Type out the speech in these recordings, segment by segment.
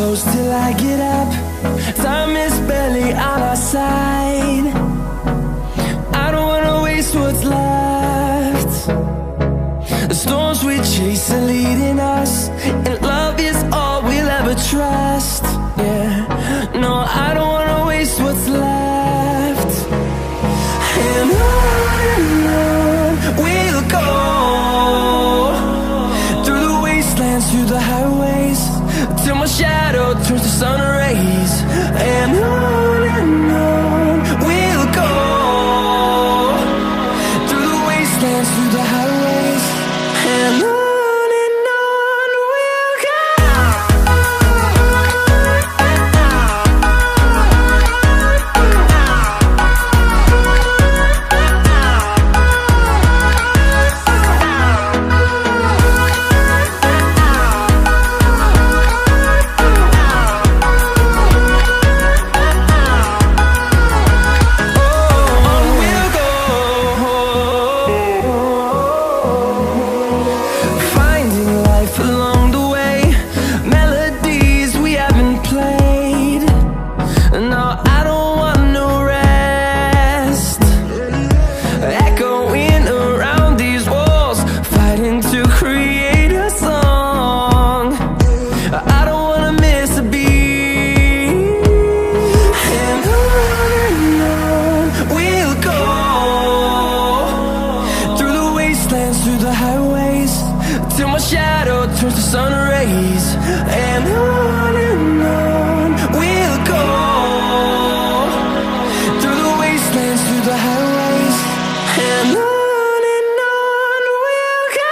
close till I get up. Time is barely on our side. I don't wanna waste what's left. The storms we chase are leading us, and love is all we'll ever trust. Yeah, no, I don't wanna waste what's left. And on we'll go, through the wastelands, through the highways, till my shadow turns to sun rays. And on we'll go, through the wastelands, through the highways, and on we'll go. Through the highways, till my shadow turns to sun rays. And on we'll go, through the wastelands, through the highways, and on we'll go.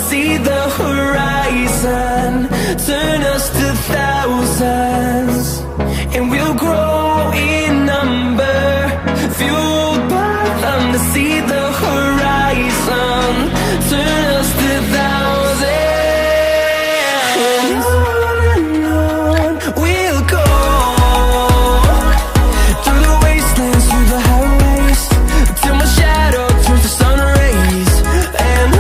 See the horizon turn us to thousands, and we'll grow in number, fueled by them. To see the horizon turn us to thousands, and on we'll go, through the wastelands, through the highways, till my shadow turns to sun rays. And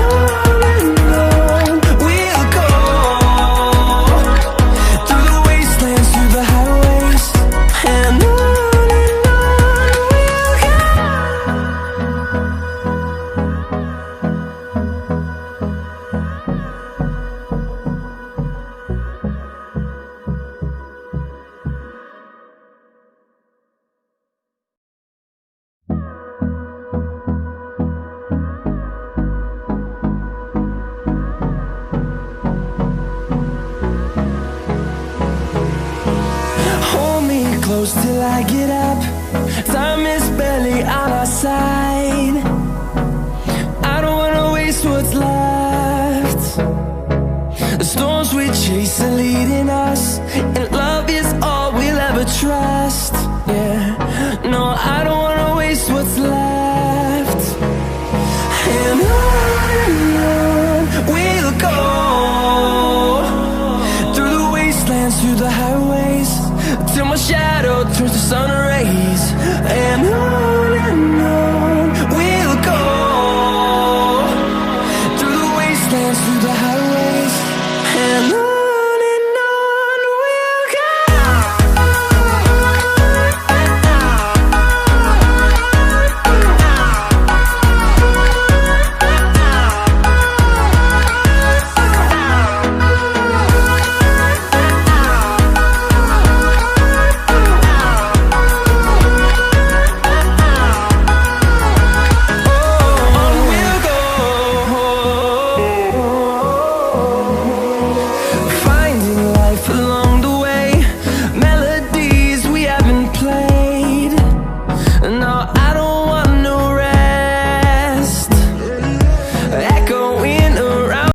close till I get up. Time is barely on our side. I don't wanna waste what's left. The storms we chase are leading us, and